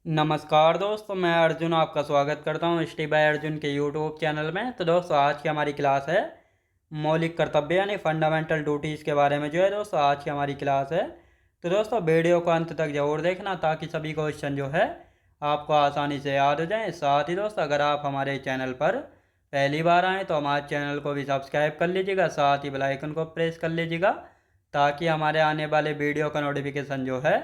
नमस्कार दोस्तों, मैं अर्जुन आपका स्वागत करता हूँ स्टे बाय अर्जुन के यूट्यूब चैनल में। तो दोस्तों, आज की हमारी क्लास है मौलिक कर्तव्य यानी फंडामेंटल ड्यूटीज़ के बारे में जो है दोस्तों आज की हमारी क्लास है। तो दोस्तों, वीडियो को अंत तक जरूर देखना ताकि सभी क्वेश्चन जो है आपको आसानी से याद हो जाएं। साथ ही दोस्तों, अगर आप हमारे चैनल पर पहली बार आएँ तो हमारे चैनल को भी सब्सक्राइब कर लीजिएगा, साथ ही बेल आइकन को प्रेस कर लीजिएगा ताकि हमारे आने वाले वीडियो का नोटिफिकेशन जो है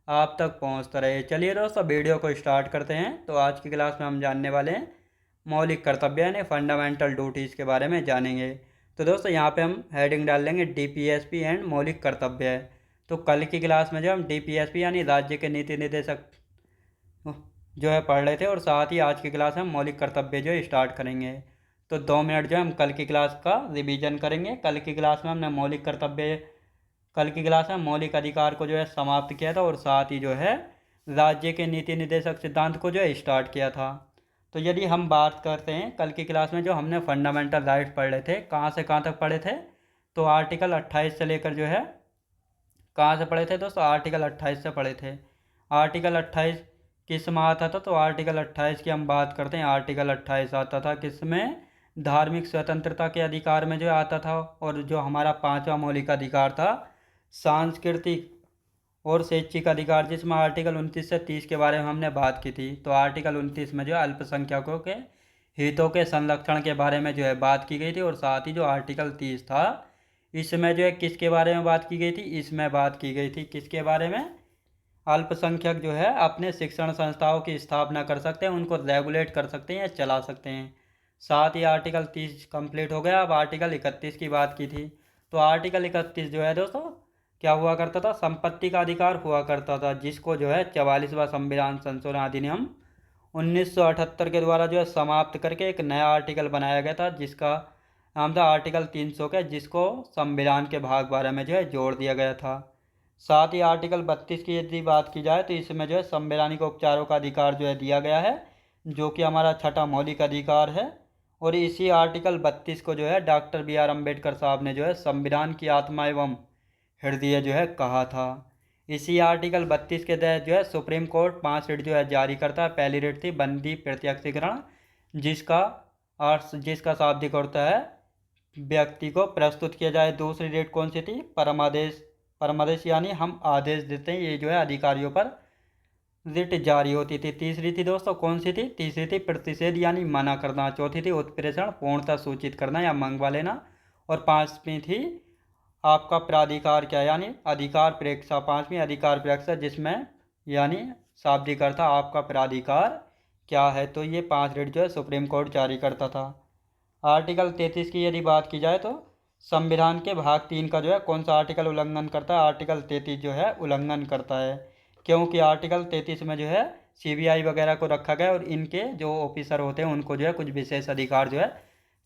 आप तक पहुंचता रहे। चलिए दोस्तों, वीडियो को स्टार्ट करते हैं। तो आज की क्लास में हम जानने वाले हैं मौलिक कर्तव्य यानी फंडामेंटल ड्यूटीज़ के बारे में जानेंगे। तो दोस्तों, यहाँ पे हम हेडिंग डाल लेंगे डीपीएसपी एंड मौलिक कर्तव्य है। तो कल की क्लास में जो हम डीपीएसपी यानी राज्य के नीति निर्देशक जो है पढ़ रहे थे, और साथ ही आज की क्लास में हम मौलिक कर्तव्य जो है स्टार्ट करेंगे। तो 2 मिनट जो है हम कल की क्लास का रिवीजन करेंगे। कल की क्लास में हमने मौलिक कर्तव्य कल की क्लास में मौलिक अधिकार को जो है समाप्त किया था, और साथ ही जो है राज्य के नीति निर्देशक सिद्धांत को जो है स्टार्ट किया था। तो यदि हम बात करते हैं कल की क्लास में जो हमने फंडामेंटल राइट्स पढ़ रहे थे, कहाँ से कहाँ तक पढ़े थे, तो आर्टिकल 28 से लेकर जो है कहाँ से पढ़े थे दोस्तों, आर्टिकल 28 से पढ़े थे। आर्टिकल 28 किस में आता था, तो आर्टिकल 28 की हम बात करते हैं। आर्टिकल 28 आता था किस में, धार्मिक स्वतंत्रता के अधिकार में जो आता था। और जो हमारा 5वां मौलिक अधिकार था सांस्कृतिक और शैक्षिक अधिकार, जिसमें आर्टिकल 29 से 30 के बारे में हमने बात की थी। तो आर्टिकल 29 में जो है अल्पसंख्यकों के हितों के संरक्षण के बारे में जो है बात की गई थी। और साथ ही जो आर्टिकल 30 था, इसमें जो है किसके बारे में बात की गई थी, इसमें बात की गई थी किसके बारे में, अल्पसंख्यक जो है अपने शिक्षण संस्थाओं की स्थापना कर सकते हैं, उनको रेगुलेट कर सकते हैं या चला सकते हैं। साथ ही आर्टिकल 30 कंप्लीट हो गया। अब आर्टिकल 31 की बात की थी। तो आर्टिकल 31 जो है दोस्तों क्या हुआ करता था, संपत्ति का अधिकार हुआ करता था, जिसको जो है 44वां संविधान संशोधन अधिनियम 1978 के द्वारा जो है समाप्त करके एक नया आर्टिकल बनाया गया था, जिसका नाम था आर्टिकल 300 का, जिसको संविधान के भाग 12 में जो है जोड़ दिया गया था। साथ ही आर्टिकल 32 की यदि बात की जाए तो इसमें जो है संवैधानिक उपचारों का अधिकार जो है दिया गया है, जो कि हमारा छठा मौलिक अधिकार है। और इसी आर्टिकल 32 को जो है डॉक्टर बी आर अम्बेडकर साहब ने जो है संविधान की आत्मा एवं हृदय जो है कहा था। इसी आर्टिकल 32 के तहत जो है सुप्रीम कोर्ट 5 रिट जो है जारी करता है। पहली रिट थी बंदी प्रत्यक्षीकरण, जिसका जिसका शाब्दिक अर्थ है व्यक्ति को प्रस्तुत किया जाए। दूसरी रिट कौन सी थी, परमादेश। परमादेश यानी हम आदेश देते हैं, ये जो है अधिकारियों पर रिट जारी होती थी। तीसरी थी दोस्तों कौन सी थी, तीसरी थी प्रतिषेध यानी मना करना। चौथी थी उत्प्रेषण, पूर्णतः सूचित करना या मंगवा लेना। और पांचवी थी आपका प्राधिकार क्या, यानी अधिकार प्रेक्षा। पांचवी अधिकार प्रेक्षा, जिसमें यानी शाब्दिक अर्थ था आपका प्राधिकार क्या है। तो ये 5 रिट जो है सुप्रीम कोर्ट जारी करता था। आर्टिकल 33 की यदि बात की जाए तो संविधान के भाग 3 का जो है कौन सा आर्टिकल उल्लंघन करता है, आर्टिकल 33 जो है उल्लंघन करता है। क्योंकि आर्टिकल 33 में जो है सीबीआई वगैरह को रखा गया, और इनके जो ऑफिसर होते हैं उनको जो है कुछ विशेष अधिकार जो है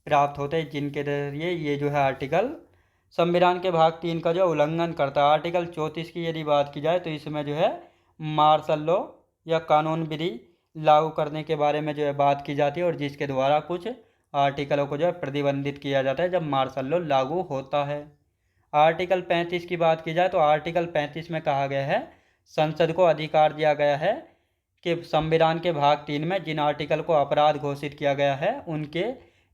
प्राप्त होते हैं, जिनके जरिए ये जो है आर्टिकल संविधान के भाग 3 का जो उल्लंघन करता है। आर्टिकल 34 की यदि बात की जाए तो इसमें जो है मार्शल लॉ या कानून विधि लागू करने के बारे में जो है बात की जाती है, और जिसके द्वारा कुछ आर्टिकलों को जो है प्रतिबंधित किया जाता है जब मार्शल लॉ लागू होता है। आर्टिकल 35 की बात की जाए तो आर्टिकल 35 में कहा गया है संसद को अधिकार दिया गया है कि संविधान के भाग 3 में जिन आर्टिकल को अपराध घोषित किया गया है उनके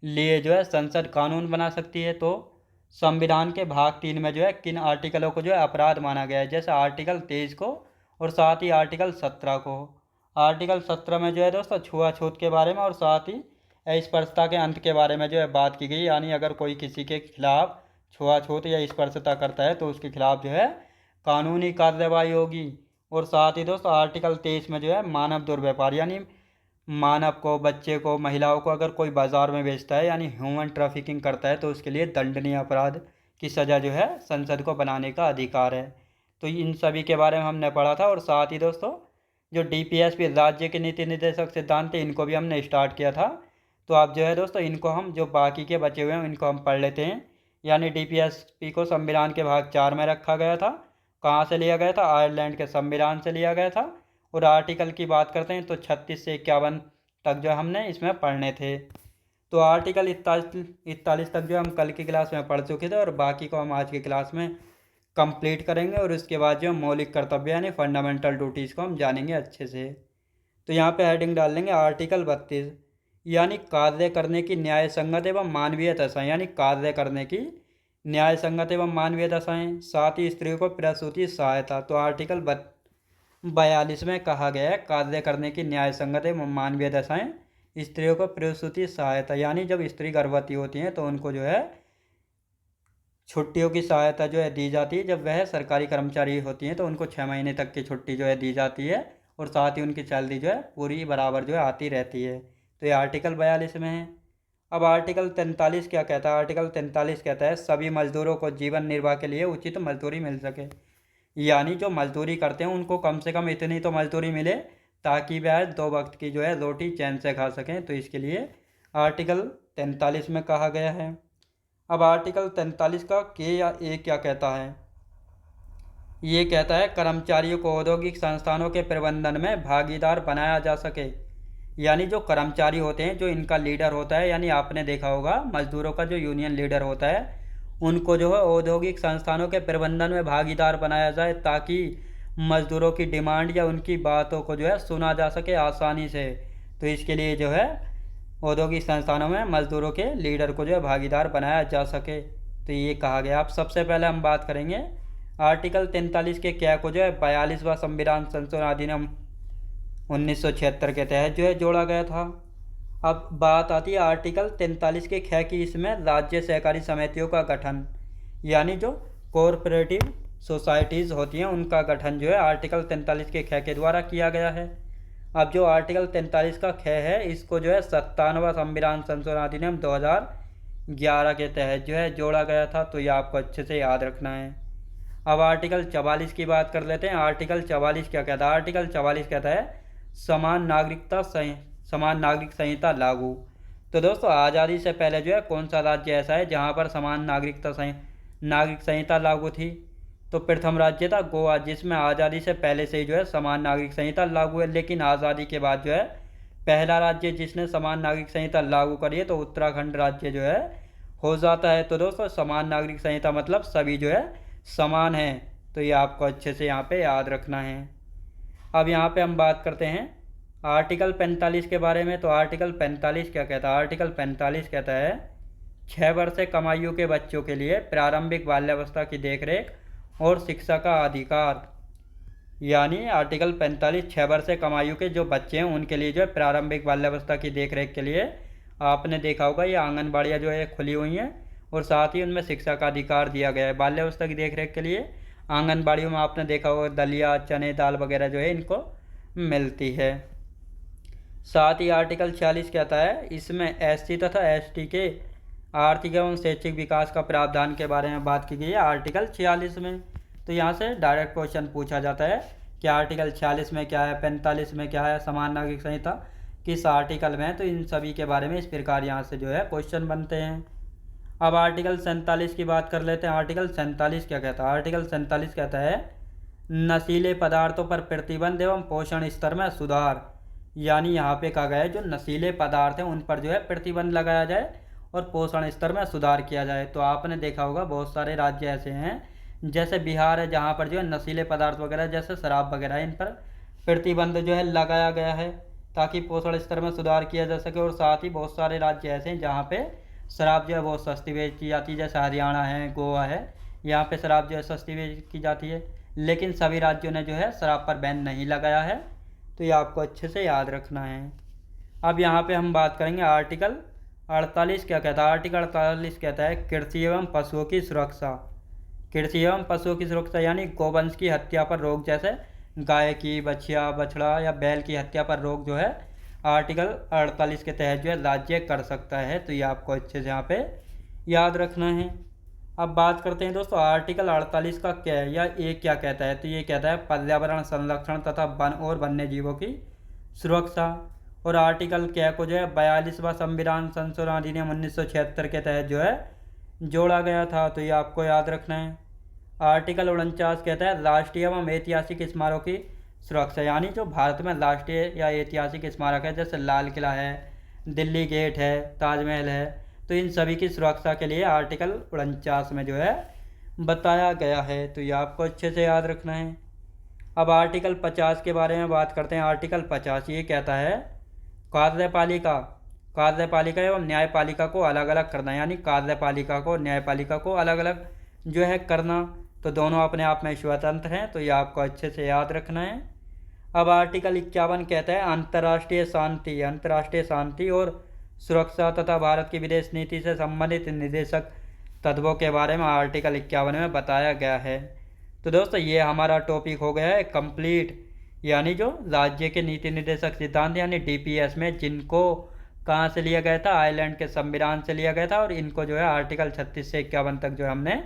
लिए जो है संसद कानून बना सकती है। तो संविधान के भाग 3 में जो है किन आर्टिकलों को जो है अपराध माना गया है, जैसे आर्टिकल 23 को, और साथ ही आर्टिकल 17 को। आर्टिकल 17 में जो है दोस्तों छुआछूत के बारे में और साथ ही अस्पृश्यता के अंत के बारे में जो है बात की गई, यानी अगर कोई किसी के खिलाफ छुआछूत या स्पर्शता करता है तो उसके खिलाफ जो है कानूनी कार्रवाई होगी। और साथ ही दोस्तों आर्टिकल 23 में जो है मानव दुर्व्यापार, यानी मानव को, बच्चे को, महिलाओं को अगर कोई बाजार में बेचता है यानी ह्यूमन ट्रैफिकिंग करता है तो उसके लिए दंडनीय अपराध की सज़ा जो है संसद को बनाने का अधिकार है। तो इन सभी के बारे में हमने पढ़ा था। और साथ ही दोस्तों जो डीपीएसपी राज्य के नीति निर्देशक सिद्धांत थे, इनको भी हमने स्टार्ट किया था। तो आप जो है दोस्तों इनको हम जो बाकी के बचे हुए हैं इनको हम पढ़ लेते हैं। यानी डीपीएसपी को संविधान के भाग 4 में रखा गया था। कहाँ से लिया गया था, आयरलैंड के संविधान से लिया गया था। और आर्टिकल की बात करते हैं तो 36 से 51 तक जो हमने इसमें पढ़ने थे। तो आर्टिकल 41 तक जो हम कल की क्लास में पढ़ चुके थे, और बाकी को हम आज की क्लास में कंप्लीट करेंगे। और उसके बाद जो मौलिक कर्तव्य यानी फंडामेंटल ड्यूटीज़ को हम जानेंगे अच्छे से। तो यहाँ पे हेडिंग डाल देंगे आर्टिकल 32, यानी कार्य करने की न्याय संगत एवं मानवीय दशाएं, यानी कार्य करने की न्याय संगत एवं मानवीय दशाएं। साथ ही स्त्रियों को प्रसूति सहायता। तो आर्टिकल 42 में कहा गया है कार्य करने की न्याय संगत एवं मानवीय दशाएं, स्त्रियों को प्रसूति सहायता, यानी जब स्त्री गर्भवती होती हैं तो उनको जो है छुट्टियों की सहायता जो है दी जाती है। जब वह सरकारी कर्मचारी होती हैं तो उनको 6 महीने तक की छुट्टी जो है दी जाती है, और साथ ही उनकी सैलरी जो है पूरी बराबर जो है आती रहती है। तो ये आर्टिकल 42 में है। अब आर्टिकल 43 क्या कहता है? आर्टिकल 43 कहता है सभी मजदूरों को जीवन निर्वाह के लिए उचित मजदूरी मिल सके, यानी जो मजदूरी करते हैं उनको कम से कम इतनी तो मजदूरी मिले ताकि वह 2 वक्त की जो है रोटी चैन से खा सकें। तो इसके लिए आर्टिकल 43 में कहा गया है। अब आर्टिकल 43 का के या ए क्या कहता है? ये कहता है कर्मचारियों को औद्योगिक संस्थानों के प्रबंधन में भागीदार बनाया जा सके, यानी जो कर्मचारी होते हैं, जो इनका लीडर होता है, यानी आपने देखा होगा मजदूरों का जो यूनियन लीडर होता है, उनको जो है औद्योगिक संस्थानों के प्रबंधन में भागीदार बनाया जाए ताकि मजदूरों की डिमांड या उनकी बातों को जो है सुना जा सके आसानी से। तो इसके लिए जो है औद्योगिक संस्थानों में मजदूरों के लीडर को जो है भागीदार बनाया जा सके। तो ये कहा गया। अब सबसे पहले हम बात करेंगे आर्टिकल 43 के क्या को जो है 42वां संविधान संशोधन अधिनियम 1976 के तहत जो है जोड़ा गया था। अब बात आती है आर्टिकल 43 के ख की, इसमें राज्य सहकारी समितियों का गठन, यानी जो कोऑपरेटिव सोसाइटीज़ होती हैं उनका गठन जो है आर्टिकल 43 के ख के द्वारा किया गया है। अब जो आर्टिकल 43 का ख है, इसको जो है 57वां संविधान संशोधन अधिनियम 2011 के तहत जो है जोड़ा गया था। तो ये आपको अच्छे से याद रखना है। अब आर्टिकल 44 की बात कर लेते हैं। आर्टिकल 44 क्या कहता है? आर्टिकल 44 कहता है समान नागरिक संहिता लागू। तो दोस्तों आज़ादी से पहले जो है कौन सा राज्य ऐसा है जहाँ पर समान नागरिक संहिता लागू थी? तो प्रथम राज्य था गोवा, जिसमें आज़ादी से पहले से ही जो है समान नागरिक संहिता लागू है। लेकिन आज़ादी के बाद जो है पहला राज्य जिसने समान नागरिक संहिता लागू करी है तो उत्तराखंड राज्य जो है हो जाता है। तो दोस्तों समान नागरिक संहिता मतलब सभी जो है समान हैं। तो ये आपको अच्छे से यहाँ पे याद रखना है। अब यहाँ पे हम बात करते हैं आर्टिकल 45 के बारे में। तो आर्टिकल 45 क्या कहता है? आर्टिकल 45 कहता है 6 वर्ष से कम आयु के बच्चों के लिए प्रारंभिक बाल्यावस्था की देखरेख और शिक्षा का अधिकार, यानी आर्टिकल 45 6 वर्ष से कम आयु के जो बच्चे हैं उनके लिए जो है प्रारंभिक बाल्यावस्था की देखरेख के लिए आपने देखा होगा ये आंगनबाड़ियाँ जो है खुली हुई हैं, और साथ ही उनमें शिक्षा का अधिकार दिया गया है। बाल्यावस्था की देखरेख के लिए आंगनबाड़ियों में आपने देखा होगा दलिया, चने, दाल वगैरह जो है इनको मिलती है। साथ ही आर्टिकल 46 कहता है इसमें एससी तथा एसटी के आर्थिक एवं शैक्षिक विकास का प्रावधान के बारे में बात की गई है आर्टिकल 46 में। तो यहाँ से डायरेक्ट क्वेश्चन पूछा जाता है कि आर्टिकल 46 में क्या है, 45 में क्या है, समान नागरिक संहिता किस आर्टिकल में है। तो इन सभी के बारे में इस प्रकार यहाँ से जो है क्वेश्चन बनते हैं। अब आर्टिकल 47 की बात कर लेते हैं। आर्टिकल 47 क्या कहता है? आर्टिकल 47 कहता है नशीले पदार्थों पर प्रतिबंध एवं पोषण स्तर में सुधार, यानी यहाँ पे कहा गया है जो नशीले पदार्थ हैं उन पर जो है प्रतिबंध लगाया जाए और पोषण स्तर में सुधार किया जाए। तो आपने देखा होगा बहुत सारे राज्य ऐसे हैं जैसे बिहार है जहाँ पर जो है नशीले पदार्थ वगैरह जैसे शराब वगैरह इन पर प्रतिबंध जो है लगाया गया है ताकि पोषण स्तर में सुधार किया जा सके। और साथ ही बहुत सारे राज्य ऐसे हैं जहाँ पे शराब जो है बहुत सस्ती बेची जाती है, जैसे हरियाणा है, गोवा है, यहाँ पे शराब जो है सस्ती बेची जाती है। लेकिन सभी राज्यों ने जो है शराब पर बैन नहीं लगाया है। तो ये आपको अच्छे से याद रखना है। अब यहाँ पे हम बात करेंगे आर्टिकल 48 क्या कहता है? आर्टिकल 48 कहता है कृषि एवं पशुओं की सुरक्षा। कृषि एवं पशुओं की सुरक्षा यानी गोवंश की हत्या पर रोक, जैसे गाय की, बछिया, बछड़ा या बैल की हत्या पर रोक जो है आर्टिकल 48 के तहत जो है राज्य कर सकता है। तो ये आपको अच्छे से यहाँ पे याद रखना है। अब बात करते हैं दोस्तों आर्टिकल 48 का क्या है या ये क्या कहता है? तो ये कहता है पर्यावरण संरक्षण तथा वन और वन्य जीवों की सुरक्षा। और आर्टिकल क्या को जो है 42वां संविधान संशोधन अधिनियम 1976 के तहत जो है जोड़ा गया था। तो ये आपको याद रखना है। आर्टिकल 49 कहता है राष्ट्रीय एवं ऐतिहासिक स्मारकों की सुरक्षा, यानी जो भारत में राष्ट्रीय या ऐतिहासिक स्मारक है जैसे लाल किला है, दिल्ली गेट है, ताजमहल है, तो इन सभी की सुरक्षा के लिए आर्टिकल 49 में जो है बताया गया है। तो ये आपको अच्छे से याद रखना है। अब आर्टिकल 50 के बारे में बात करते हैं। आर्टिकल 50 ये कहता है कार्यपालिका एवं न्यायपालिका को अलग अलग करना, यानी कार्यपालिका को न्यायपालिका को अलग अलग जो है करना, तो दोनों अपने आप में स्वतंत्र हैं, तो ये आपको अच्छे से याद रखना है। अब आर्टिकल 51 कहता है अंतर्राष्ट्रीय शांति और सुरक्षा तथा भारत की विदेश नीति से संबंधित निर्देशक तत्वों के बारे में आर्टिकल 51 में बताया गया है। तो दोस्तों ये हमारा टॉपिक हो गया है कंप्लीट, यानी जो राज्य के नीति निर्देशक सिद्धांत यानी डीपीएस में, जिनको कहाँ से लिया गया था, आयरलैंड के संविधान से लिया गया था, और इनको जो है आर्टिकल 36 से 51 तक जो हमने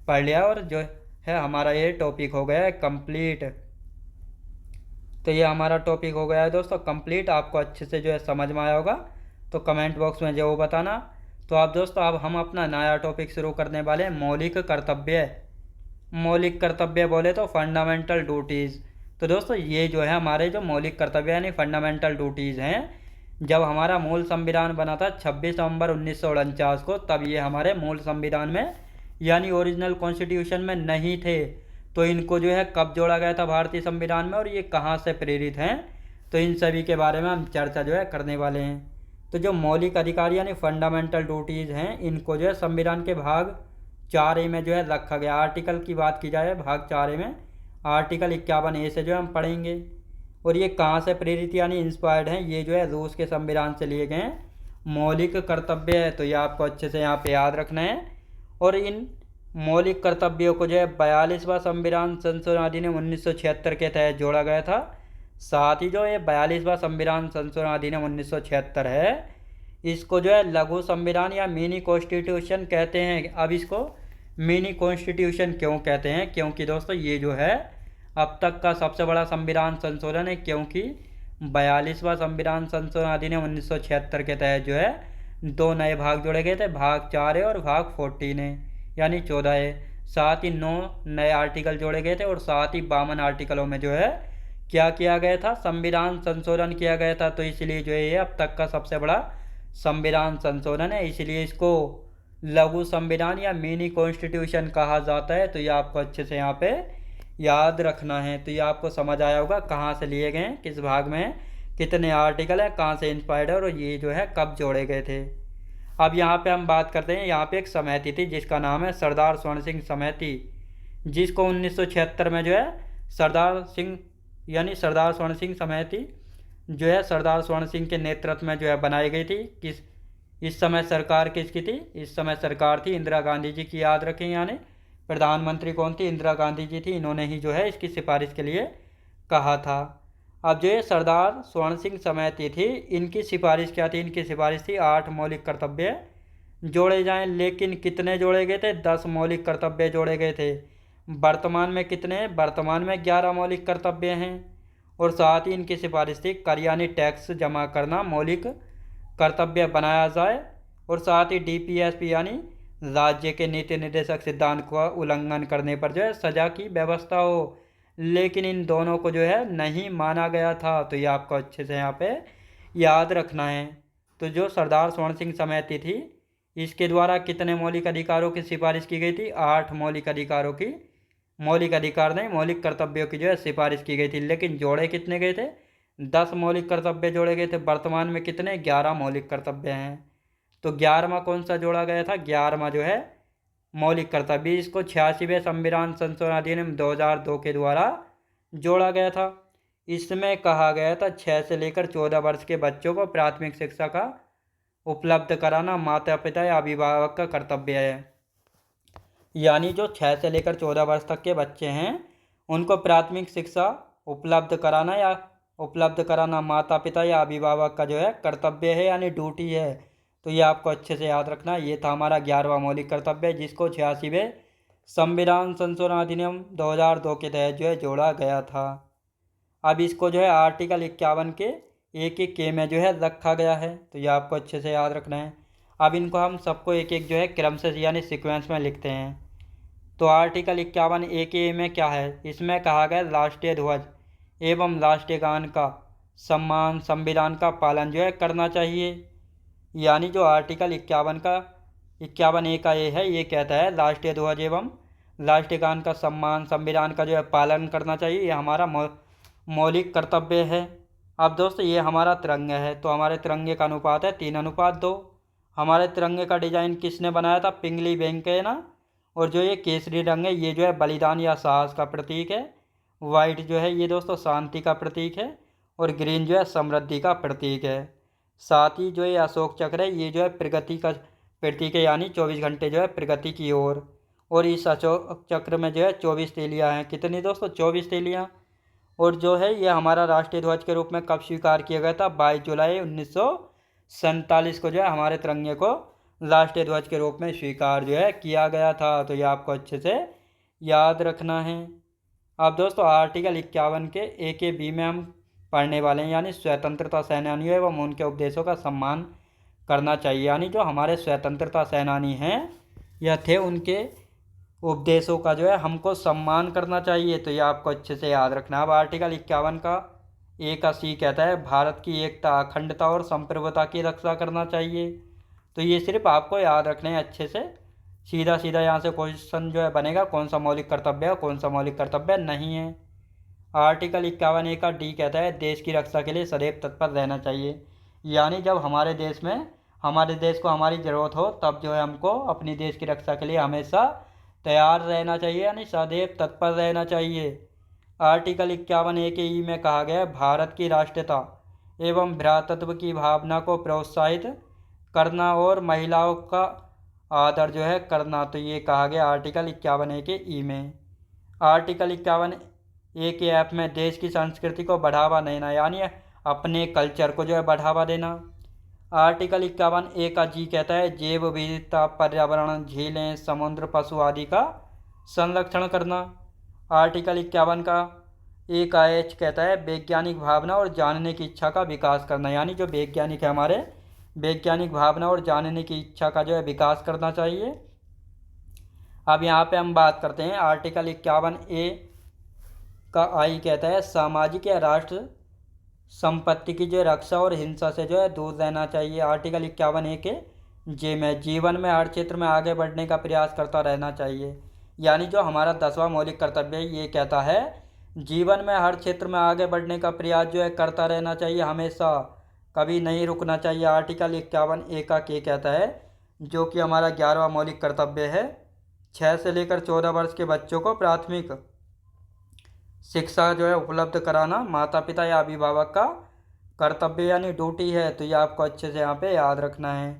पढ़ लिया, और जो है हमारा ये टॉपिक हो गया है कंप्लीट। तो ये हमारा टॉपिक हो गया है दोस्तों कंप्लीट। आपको अच्छे से जो है समझ में आया होगा तो कमेंट बॉक्स में जरूर बताना। तो आप दोस्तों अब हम अपना नया टॉपिक शुरू करने वाले हैं, मौलिक कर्तव्य बोले तो फंडामेंटल ड्यूटीज़। तो दोस्तों ये जो है हमारे जो मौलिक कर्तव्य यानी फंडामेंटल ड्यूटीज़ हैं, जब हमारा मूल संविधान बना था 26 नवंबर 1949 को, तब ये हमारे मूल संविधान में यानी ओरिजिनल कॉन्स्टिट्यूशन में नहीं थे। तो इनको जो है कब जोड़ा गया था भारतीय संविधान में, और ये कहाँ से प्रेरित हैं, तो इन सभी के बारे में हम चर्चा जो है करने वाले हैं। तो जो मौलिक अधिकार यानी फंडामेंटल ड्यूटीज़ हैं, इनको जो है संविधान के भाग 4A में जो है रखा गया। आर्टिकल की बात की जाए भाग 4A में आर्टिकल 51A से जो है हम पढ़ेंगे। और ये कहाँ से प्रेरित यानी इंस्पायर्ड हैं, ये जो है रूस के संविधान से लिए गए हैं मौलिक कर्तव्य है, तो ये आपको अच्छे से यहाँ पे याद रखना है। और इन मौलिक कर्तव्यों को जो है 42वां संविधान संशोधन अधिनियम 1976 के तहत जोड़ा गया था। साथ ही जो ये 42वां संविधान संशोधन अधिनियम 1976 है, इसको जो है लघु संविधान या मिनी कॉन्स्टिट्यूशन कहते हैं। अब इसको मिनी कॉन्स्टिट्यूशन क्यों कहते हैं, क्योंकि दोस्तों ये जो है अब तक का सबसे बड़ा संविधान संशोधन है, क्योंकि 42वां संविधान संशोधन अधिनियम 1976 के तहत जो है 2 नए भाग जोड़े गए थे, भाग 4A और भाग 14A यानी 14A। साथ ही 9 नए आर्टिकल जोड़े गए थे, और साथ ही 52 आर्टिकलों में जो है क्या किया गया था, संविधान संशोधन किया गया था। तो इसलिए जो है ये अब तक का सबसे बड़ा संविधान संशोधन है, इसलिए इसको लघु संविधान या मिनी कॉन्स्टिट्यूशन कहा जाता है। तो ये आपको अच्छे से यहाँ पे याद रखना है। तो ये आपको समझ आया होगा कहाँ से लिए गए हैं, किस भाग में हैं, कितने आर्टिकल हैं, कहाँ से इंस्पायर्ड है, और ये जो है कब जोड़े गए थे। अब यहाँ पे हम बात करते हैं, यहाँ पे एक समिति थी जिसका नाम है सरदार स्वर्ण सिंह समिति, जिसको 1976 में जो है सरदार स्वर्ण सिंह समिति जो है सरदार स्वर्ण सिंह के नेतृत्व में जो है बनाई गई थी। इस समय सरकार किसकी थी, इस समय सरकार थी इंदिरा गांधी जी की, याद रखें। यानी प्रधानमंत्री कौन थी, इंदिरा गांधी जी थी। इन्होंने ही जो है इसकी सिफारिश के लिए कहा था। अब जो ये सरदार स्वर्ण सिंह समिति थी, इनकी सिफारिश क्या थी, इनकी सिफारिश थी 8 मौलिक कर्तव्य जोड़े जाएं। लेकिन कितने जोड़े गए थे, 10 मौलिक कर्तव्य जोड़े गए थे। वर्तमान में कितने, वर्तमान में 11 मौलिक कर्तव्य हैं। और साथ ही इनकी सिफारिश थी कर यानी टैक्स जमा करना मौलिक कर्तव्य बनाया जाए, और साथ ही डीपीएसपी यानी राज्य के नीति निर्देशक सिद्धांत का उल्लंघन करने पर जो है सजा की व्यवस्था हो। लेकिन इन दोनों को जो है नहीं माना गया था। तो ये आपको अच्छे से यहाँ पे याद रखना है। तो जो सरदार स्वर्ण सिंह समिति थी, इसके द्वारा कितने मौलिक अधिकारों की सिफारिश की गई थी, 8 मौलिक अधिकारों की, मौलिक अधिकार नहीं मौलिक कर्तव्यों की जो है सिफारिश की गई थी। लेकिन जोड़े कितने गए थे, 10 मौलिक कर्तव्य जोड़े गए थे। वर्तमान में कितने, 11 मौलिक कर्तव्य हैं। तो 11वां कौन सा जोड़ा गया था, 11वां जो है मौलिक कर्तव्य, इसको 86वें संविधान संशोधन अधिनियम 2002 के द्वारा जोड़ा गया था। इसमें कहा गया था 6 से लेकर 14 वर्ष के बच्चों को प्राथमिक शिक्षा का उपलब्ध कराना माता पिता या अभिभावक का कर्तव्य है। यानी जो 6 से लेकर 14 वर्ष तक के बच्चे हैं, उनको प्राथमिक शिक्षा उपलब्ध कराना माता पिता या अभिभावक का जो है कर्तव्य है, यानी ड्यूटी है। तो ये आपको अच्छे से याद रखना। ये था हमारा 11वां मौलिक कर्तव्य, जिसको 86वें संविधान संशोधन अधिनियम 2002 के तहत जो है जोड़ा गया था। अब इसको जो है आर्टिकल 51 के 1A में जो है रखा गया है। तो ये आपको अच्छे से याद रखना है। अब इनको हम सबको एक एक जो है क्रम से यानी सीक्वेंस में लिखते हैं। तो आर्टिकल 51 1A में क्या है, इसमें कहा गया राष्ट्रीय ध्वज एवं राष्ट्रीय गान का सम्मान संविधान का पालन जो है करना चाहिए। यानी जो आर्टिकल 51A का A है, ये कहता है राष्ट्रीय ध्वज एवं राष्ट्रीय गान का सम्मान, संविधान का जो है पालन करना चाहिए, ये हमारा मौलिक कर्तव्य है। अब दोस्तों ये हमारा तिरंगा है, तो हमारे तिरंगे का अनुपात है 3:2। हमारे तिरंगे का डिजाइन किसने बनाया था? पिंगली वेंकैया ना। और जो ये केसरी रंग है ये जो है बलिदान या साहस का प्रतीक है। वाइट जो है ये दोस्तों शांति का प्रतीक है। और ग्रीन जो है समृद्धि का प्रतीक है। साथ ही जो ये अशोक चक्र है ये जो है प्रगति का प्रतीक है, यानी 24 घंटे जो है प्रगति की ओर। और इस अशोक चक्र में जो है 24 तीलियाँ हैं। कितनी दोस्तों? 24 तीलियाँ। और जो है ये हमारा राष्ट्रीय ध्वज के रूप में कब स्वीकार किया गया था? 22 जुलाई 1947 को जो है हमारे तिरंगे को राष्ट्रीय ध्वज के रूप में स्वीकार जो है किया गया था। तो ये आपको अच्छे से याद रखना है। अब दोस्तों आर्टिकल 51 के ए के बी में हम पढ़ने वाले हैं, यानी स्वतंत्रता सेनानियों एवं उनके उपदेशों का सम्मान करना चाहिए। यानी जो हमारे स्वतंत्रता सेनानी हैं या थे, उनके उपदेशों का जो है हमको सम्मान करना चाहिए। तो ये आपको अच्छे से याद रखना है। अब आर्टिकल 51 का ए का सी कहता है भारत की एकता, अखंडता और संप्रभुता की रक्षा करना चाहिए। तो ये सिर्फ आपको याद रखने हैं अच्छे से। सीधा सीधा यहाँ से क्वेश्चन जो है बनेगा, कौन सा मौलिक कर्तव्य है, कौन सा मौलिक कर्तव्य नहीं है। आर्टिकल 51 ए का डी कहता है देश की रक्षा के लिए सदैव तत्पर रहना चाहिए। यानी जब हमारे देश को हमारी ज़रूरत हो तब जो है हमको अपनी देश की रक्षा के लिए हमेशा तैयार रहना चाहिए, यानी सदैव तत्पर रहना चाहिए। आर्टिकल 51 ए के ई में कहा गया है भारत की राष्ट्रीयता एवं भ्रातृत्व की भावना को प्रोत्साहित करना और महिलाओं का आदर जो है करना। तो ये कहा गया आर्टिकल 51 ए के ई में। आर्टिकल 51 ए के एफ में देश की संस्कृति को बढ़ावा देना, यानी अपने कल्चर को जो है बढ़ावा देना। आर्टिकल 51 ए का जी कहता है जैव विविधता, पर्यावरण, झीलें, समुद्र, पशु आदि का संरक्षण करना। आर्टिकल 51 का ए का एच कहता है वैज्ञानिक भावना और जानने की इच्छा का विकास करना। यानी जो वैज्ञानिक है हमारे, वैज्ञानिक भावना और जानने की इच्छा का जो है विकास करना चाहिए। अब यहाँ पे हम बात करते हैं आर्टिकल 51 ए का आई कहता है सामाजिक या राष्ट्र संपत्ति की जो रक्षा और हिंसा से जो है दूर रहना चाहिए। आर्टिकल 51 ए के जे में जीवन में हर क्षेत्र में आगे बढ़ने का प्रयास करता रहना चाहिए। यानी जो हमारा 10वां मौलिक कर्तव्य है ये कहता है जीवन में हर क्षेत्र में आगे बढ़ने का प्रयास जो है करता रहना चाहिए, हमेशा कभी नहीं रुकना चाहिए। आर्टिकल 51 ए का के कहता है जो कि हमारा 11वां मौलिक कर्तव्य है 6 से लेकर 14 वर्ष के बच्चों को प्राथमिक शिक्षा जो है उपलब्ध कराना माता पिता या अभिभावक का कर्तव्य यानी ड्यूटी है। तो ये आपको अच्छे से यहाँ पे याद रखना है।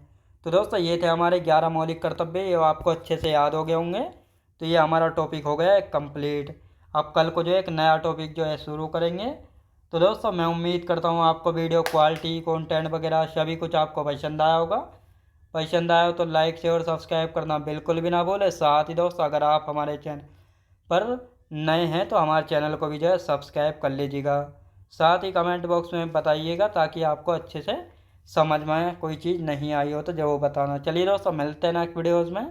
तो दोस्तों ये थे हमारे 11 मौलिक कर्तव्य, ये आपको अच्छे से याद हो गए होंगे। तो ये हमारा टॉपिक हो गया है कंप्लीट। अब कल को जो है एक नया टॉपिक जो है शुरू करेंगे। तो दोस्तों मैं उम्मीद करता हूँ आपको वीडियो क्वालिटी, कंटेंट वगैरह सभी कुछ आपको पसंद आया होगा। पसंद आया हो तो लाइक शेयर और सब्सक्राइब करना बिल्कुल भी ना भूलें। साथ ही दोस्तों अगर आप हमारे चैनल पर नए हैं तो हमारे चैनल को भी जो है सब्सक्राइब कर लीजिएगा। साथ ही कमेंट बॉक्स में बताइएगा ताकि आपको अच्छे से समझ में कोई चीज़ नहीं आई हो तो जरूर बताना। चलिए दोस्तों मिलते हैं नेक्स्ट वीडियोज़ में।